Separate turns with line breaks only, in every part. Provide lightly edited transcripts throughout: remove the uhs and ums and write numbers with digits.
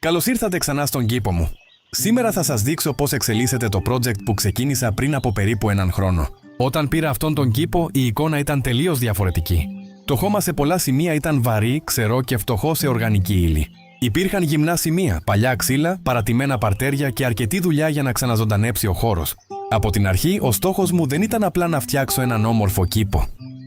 Καλώς ήρθατε ξανά στον κήπο μου. Σήμερα θα σας δείξω πώς εξελίσσεται το project που ξεκίνησα πριν από περίπου έναν χρόνο. Όταν πήρα αυτόν τον κήπο, η εικόνα ήταν τελείως διαφορετική. Το χώμα σε πολλά σημεία ήταν βαρύ, ξερό και φτωχό σε οργανική ύλη. Υπήρχαν γυμνά σημεία, παλιά ξύλα, παρατημένα παρτέρια και αρκετή δουλειά για να ξαναζωντανέψει ο χώρος. Από την αρχή, ο στόχος μου δεν ήταν απλά να φτιάξω έναν όμορφο κήπο.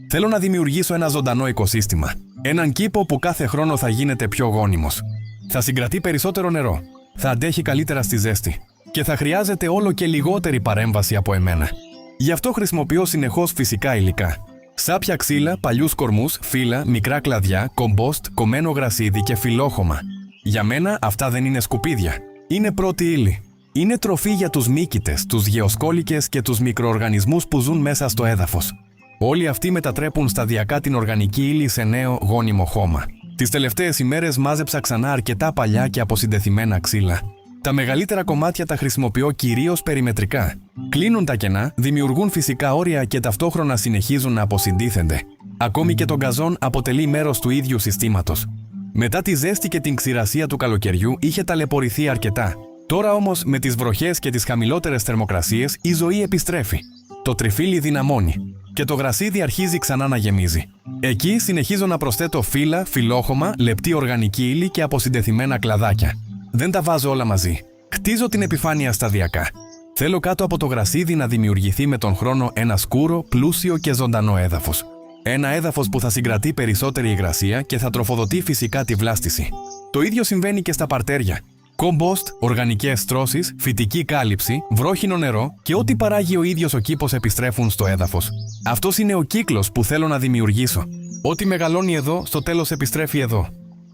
Θέλω να δημιουργήσω ένα ζωντανό οικοσύστημα. Έναν κήπο που κάθε χρόνο θα γίνεται πιο γόνιμος. Θα συγκρατεί περισσότερο νερό, θα αντέχει καλύτερα στη ζέστη και θα χρειάζεται όλο και λιγότερη παρέμβαση από εμένα. Γι' αυτό χρησιμοποιώ συνεχώς φυσικά υλικά. Σάπια ξύλα, παλιούς κορμούς, φύλλα, μικρά κλαδιά, κομπόστ, κομμένο γρασίδι και φυλλόχωμα. Για μένα αυτά δεν είναι σκουπίδια. Είναι πρώτη ύλη. Είναι τροφή για τους μύκητες, τους γεωσκόλικες και τους μικροοργανισμούς που ζουν μέσα στο έδαφος. Όλοι αυτοί μετατρέπουν σταδιακά την οργανική ύλη σε νέο γόνιμο χώμα. Τις τελευταίες ημέρες μάζεψα ξανά αρκετά παλιά και αποσυντεθειμένα ξύλα. Τα μεγαλύτερα κομμάτια τα χρησιμοποιώ κυρίως περιμετρικά. Κλείνουν τα κενά, δημιουργούν φυσικά όρια και ταυτόχρονα συνεχίζουν να αποσυντίθενται. Ακόμη και το γκαζόν αποτελεί μέρος του ίδιου συστήματος. Μετά τη ζέστη και την ξηρασία του καλοκαιριού είχε ταλαιπωρηθεί αρκετά. Τώρα όμως με τις βροχές και τις χαμηλότερες θερμοκρασίες η ζωή επιστρέφει. Το τριφύλι δυναμώνει και το γρασίδι αρχίζει ξανά να γεμίζει. Εκεί συνεχίζω να προσθέτω φύλλα, φυλλόχωμα, λεπτή οργανική ύλη και αποσυντεθειμένα κλαδάκια. Δεν τα βάζω όλα μαζί. Χτίζω την επιφάνεια σταδιακά. Θέλω κάτω από το γρασίδι να δημιουργηθεί με τον χρόνο ένα σκούρο, πλούσιο και ζωντανό έδαφος. Ένα έδαφος που θα συγκρατεί περισσότερη υγρασία και θα τροφοδοτεί φυσικά τη βλάστηση. Το ίδιο συμβαίνει και στα παρτέρια. Κομπόστ, οργανικές στρώσεις, φυτική κάλυψη, βρόχινο νερό και ό,τι παράγει ο ίδιος ο κήπος επιστρέφουν στο έδαφος. Αυτός είναι ο κύκλος που θέλω να δημιουργήσω. Ό,τι μεγαλώνει εδώ, στο τέλος επιστρέφει εδώ.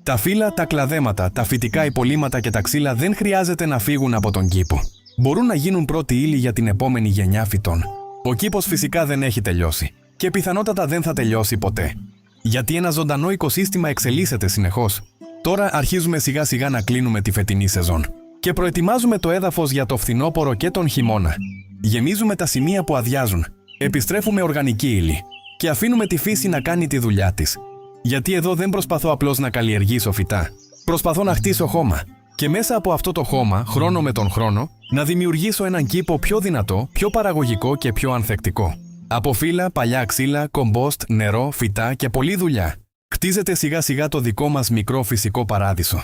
Τα φύλλα, τα κλαδέματα, τα φυτικά υπολείμματα και τα ξύλα δεν χρειάζεται να φύγουν από τον κήπο. Μπορούν να γίνουν πρώτη ύλη για την επόμενη γενιά φυτών. Ο κήπος φυσικά δεν έχει τελειώσει και πιθανότατα δεν θα τελειώσει ποτέ. Γιατί ένα ζωντανό οικοσύστημα εξελίσσεται συνεχώς. Τώρα αρχίζουμε σιγά σιγά να κλείνουμε τη φετινή σεζόν και προετοιμάζουμε το έδαφος για το φθινόπωρο και τον χειμώνα. Γεμίζουμε τα σημεία που αδειάζουν, επιστρέφουμε οργανική ύλη και αφήνουμε τη φύση να κάνει τη δουλειά της. Γιατί εδώ δεν προσπαθώ απλώς να καλλιεργήσω φυτά. Προσπαθώ να χτίσω χώμα και μέσα από αυτό το χώμα, χρόνο με τον χρόνο, να δημιουργήσω έναν κήπο πιο δυνατό, πιο παραγωγικό και πιο ανθεκτικό. Από φύλλα, παλιά ξύλα, κομπόστ, νερό, φυτά και πολλή δουλειά. Χτίζεται σιγά σιγά το δικό μας μικρό φυσικό παράδεισο.